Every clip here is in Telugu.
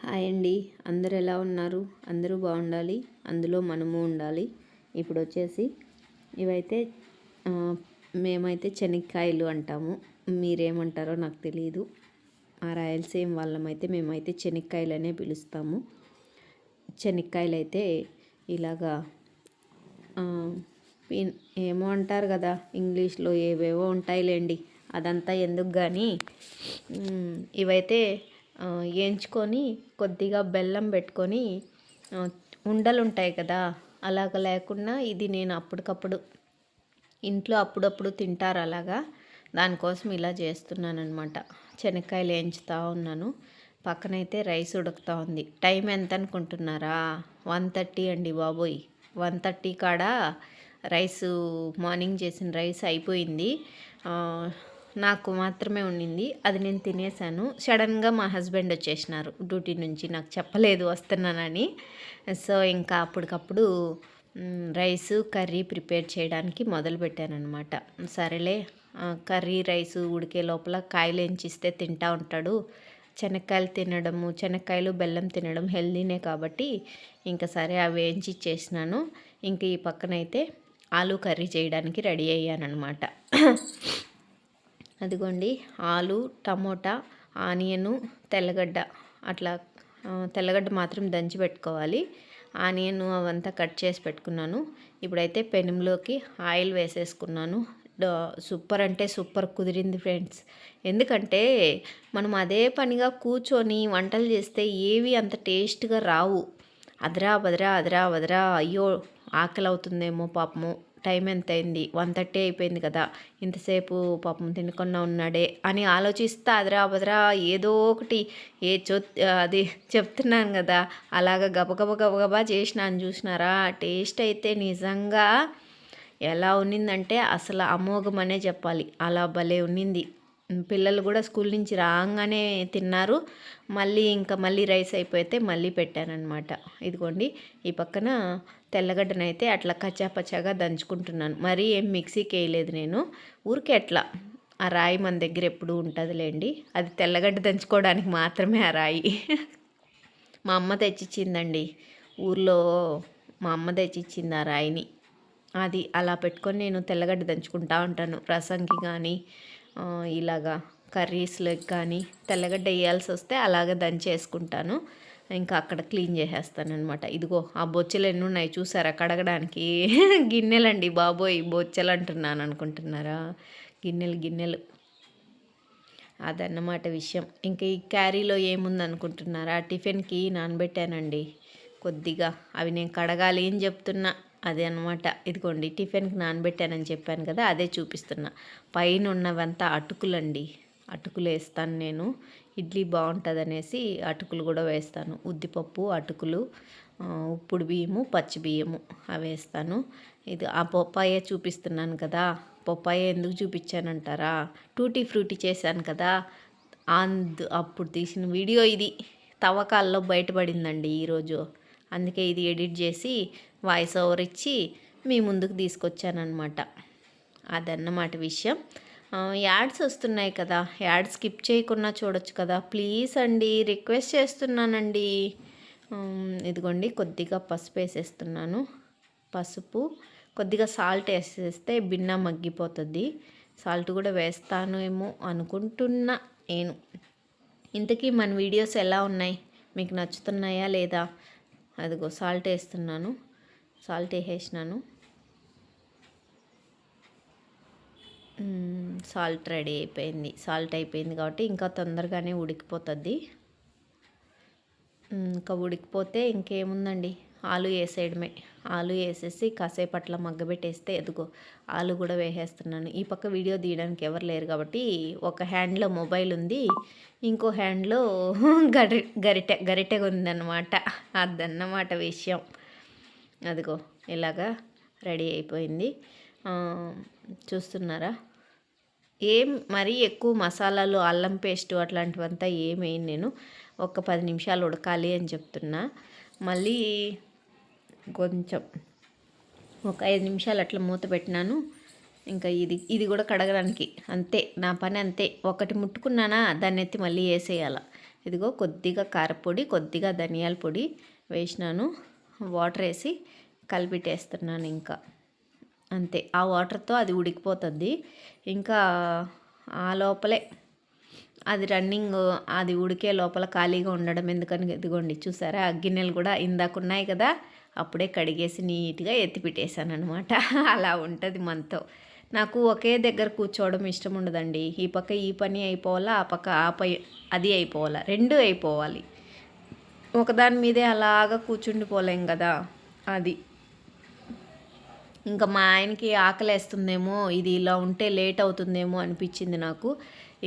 హాయ్ అండి. అందరూ ఎలా ఉన్నారు? అందరూ బాగుండాలి, అందులో మనము ఉండాలి. ఇప్పుడు వచ్చేసి ఇవైతే మేమైతే శనక్కాయలు అంటాము, మీరేమంటారో నాకు తెలియదు. ఆ రాయలసీమ వాళ్ళమైతే మేమైతే శనక్కాయలనే పిలుస్తాము. శనక్కాయలు అయితే ఇలాగా ఏమో అంటారు కదా, ఇంగ్లీష్లో ఏవేవో ఉంటాయిలేండి, అదంతా ఎందుకు కానీ ఇవైతే వేయించుకొని కొద్దిగా బెల్లం పెట్టుకొని ఉండలు ఉంటాయి కదా, అలాగ లేకుండా ఇది నేను అప్పటికప్పుడు ఇంట్లో అప్పుడప్పుడు తింటారు అలాగా, దానికోసం ఇలా చేస్తున్నాను అనమాట. శనక్కాయలు వేయించుతూ ఉన్నాను, పక్కనైతే రైస్ ఉడుకుతూ ఉంది. టైం ఎంత అనుకుంటున్నారా? 1:30 అండి బాబోయ్. 1:30 కాడ రైసు, మార్నింగ్ చేసిన రైస్ అయిపోయింది. నాకు మాత్రమే ఉండింది, అది నేను తినేసాను. సడన్గా మా హస్బెండ్ వచ్చేసినారు డ్యూటీ నుంచి, నాకు చెప్పలేదు వస్తున్నానని. సో ఇంకా అప్పటికప్పుడు రైసు కర్రీ ప్రిపేర్ చేయడానికి మొదలుపెట్టానమాట. సరేలే, కర్రీ రైసు ఉడికే లోపల కాయలు ఎంచిస్తే తింటూ ఉంటాడు. శనక్కాయలు తినడము, శనక్కాయలు బెల్లం తినడం హెల్దీనే కాబట్టి ఇంకా సరే అవి వేయించి ఇచ్చేసినాను. ఇంక ఈ పక్కనైతే ఆలు కర్రీ చేయడానికి రెడీ అయ్యానమాట. అదిగోండి, ఆలు, టమోటా, ఆనియను, తెల్లగడ్డ, అట్లా తెల్లగడ్డ మాత్రం దంచి పెట్టుకోవాలి. ఆనియన్ అవంతా కట్ చేసి పెట్టుకున్నాను. ఇప్పుడైతే పెనంలోకి ఆయిల్ వేసేసుకున్నాను. సూపర్ అంటే సూపర్ కుదిరింది ఫ్రెండ్స్. ఎందుకంటే మనం అదే పనిగా కూర్చొని వంటలు చేస్తే ఏవి అంత టేస్ట్గా రావు. అదరా బదరా అదరా బదరా, అయ్యో ఆకలి అవుతుందేమో పాపము, టైం ఎంత అయింది, 1:30 అయిపోయింది కదా, ఇంతసేపు పాపం తినకుండా ఉన్నాడే అని ఆలోచిస్తా అదరా బదరా ఏదో ఒకటి అది చెప్తున్నాను కదా, అలాగ గబగబా చేసినాను. చూసినారా, టేస్ట్ అయితే నిజంగా ఎలా ఉన్నిందంటే అసలు అమోఘం అనే చెప్పాలి, అలా భలే ఉన్నింది. పిల్లలు కూడా స్కూల్ నుంచి రాగానే తిన్నారు. మళ్ళీ రైస్ అయిపోతే మళ్ళీ పెట్టానన్నమాట. ఇదిగోండి, ఈ పక్కన తెల్లగడ్డనైతే అట్లా కచ్చాపచ్చాగా దంచుకుంటున్నాను. మరీ ఏం మిక్సీకి వేయలేదు నేను, ఊరికే అట్లా. ఆ రాయి మన దగ్గర ఎప్పుడూ ఉంటుందిలేండి, అది తెల్లగడ్డ దంచుకోవడానికి మాత్రమే ఆ రాయి. మా అమ్మ తెచ్చిచ్చిందండి, ఊర్లో మా అమ్మ తెచ్చిచ్చింది ఆ రాయిని. అది అలా పెట్టుకొని నేను తెల్లగడ్డ దంచుకుంటూ ఉంటాను. రసంకి కానీ ఇలాగా కర్రీస్లోకి కానీ తెల్లగడ్డ వేయాల్సి వస్తే అలాగ దంచేసుకుంటాను. ఇంకా అక్కడ క్లీన్ చేసేస్తాను అనమాట. ఇదిగో ఆ బొచ్చెలు ఎన్ని ఉన్నాయి చూసారా కడగడానికి. గిన్నెలండి బాబోయ్, బొచ్చెలు అంటున్నాను అనుకుంటున్నారా, గిన్నెలు. అదన్నమాట విషయం. ఇంకా ఈ క్యారీలో ఏముంది అనుకుంటున్నారా, టిఫిన్కి నానబెట్టానండి కొద్దిగా, అవి నేను కడగాలి అని చెప్తున్నా. అదే అనమాట. ఇదిగోండి, టిఫిన్కి నానబెట్టానని చెప్పాను కదా, అదే చూపిస్తున్నా. పైన ఉన్నవంతా అటుకులండి, అటుకులు వేస్తాను నేను. ఇడ్లీ బాగుంటుంది అనేసి అటుకులు కూడా వేస్తాను. ఉద్దిపప్పు, అటుకులు, ఉప్పుడు బియ్యము, పచ్చి బియ్యము అవి వేస్తాను. ఇది ఆ పప్పాయ చూపిస్తున్నాను కదా, పప్పాయ ఎందుకు చూపించానంటారా, టూటీ ఫ్రూటీ చేశాను కదా, అప్పుడు తీసిన వీడియో ఇది తవ్వకాల్లో బయటపడిందండి ఈరోజు. అందుకే ఇది ఎడిట్ చేసి వాయిస్ ఓవర్ ఇచ్చి మీ ముందుకు తీసుకొచ్చానమాట. అదన్నమాట విషయం. యాడ్స్ వస్తున్నాయి కదా, యాడ్ స్కిప్ చేయకుండా చూడొచ్చు కదా, ప్లీజ్ అండి, రిక్వెస్ట్ చేస్తున్నానండి. ఇదిగోండి, కొద్దిగా పసుపు వేసేస్తున్నాను. పసుపు, కొద్దిగా సాల్ట్ వేసేస్తే బిన్న మగ్గిపోతుంది. సాల్ట్ కూడా వేస్తాను ఏమో అనుకుంటున్నా నేను. ఇంతకీ మన వీడియోస్ ఎలా ఉన్నాయి, మీకు నచ్చుతున్నాయా లేదా? అదిగో సాల్ట్ వేస్తున్నాను, సాల్ట్ వేసేసినాను. సాల్ట్ రెడీ అయిపోయింది. సాల్ట్ అయిపోయింది కాబట్టి ఇంకా తొందరగానే ఉడికిపోతుంది. ఇంకా ఉడికిపోతే ఇంకేముందండి, ఆలు వేసేయడమే. ఆలు వేసేసి కాసేపు అట్లా మగ్గబెట్టేస్తే, ఎదుగో ఆలు కూడా వేసేస్తున్నాను. ఈ పక్క వీడియో తీయడానికి ఎవరు లేరు కాబట్టి ఒక హ్యాండ్లో మొబైల్ ఉంది, ఇంకో హ్యాండ్లో గరిటె ఉందన్నమాట. అదన్నమాట విషయం. అదిగో ఇలాగా రెడీ అయిపోయింది. చూస్తున్నారా, ఏం మరీ ఎక్కువ మసాలాలు, అల్లం పేస్టు అట్లాంటివంతా ఏమేం నేను. ఒక 10 నిమిషాలు ఉడకాలి అని చెప్తున్నా. మళ్ళీ కొంచెం ఒక 5 నిమిషాలు అట్లా మూత పెట్టినాను. ఇంకా ఇది కూడా కడగడానికి అంతే, నా పని అంతే. ఒకటి ముట్టుకున్నానా దాన్ని ఎత్తి మళ్ళీ వేసేయాల. ఇదిగో కొద్దిగా కారపొడి, కొద్దిగా ధనియాల పొడి వేసినాను. వాటర్ వేసి కలిపిటేస్తున్నాను. ఇంకా అంతే, ఆ వాటర్తో అది ఉడికిపోతుంది. ఇంకా ఆ లోపలే అది రన్నింగ్, అది ఉడికే లోపల ఖాళీగా ఉండడం ఎందుకని ఇదిగోండి చూసారా, గిన్నెలు కూడా ఇందాక ఉన్నాయి కదా, అప్పుడే కడిగేసి నీట్గా ఎత్తిపెట్టేశాను అనమాట. అలా ఉంటుంది మనతో. నాకు ఒకే దగ్గర కూర్చోవడం ఇష్టం ఉండదండి. ఈ పక్క ఈ పని అయిపోవాలా, ఆ పక్క ఆ అది అయిపోవాలా, రెండు అయిపోవాలి. ఒకదాని మీదే అలాగా కూర్చుండిపోలేం కదా, అది. ఇంకా మా ఆయనకి ఆకలేస్తుందేమో, ఇది ఇలా ఉంటే లేట్ అవుతుందేమో అనిపించింది నాకు.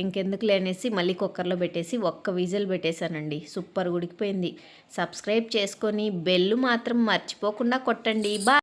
ఇంకెందుకు లేనేసి మళ్ళీ కుక్కర్లో పెట్టేసి ఒక్క విజిల్ పెట్టేశానండి. సూపర్ ఉడికిపోయింది. సబ్స్క్రైబ్ చేసుకొని బెల్ మాత్రం మర్చిపోకుండా కొట్టండి. బాయ్.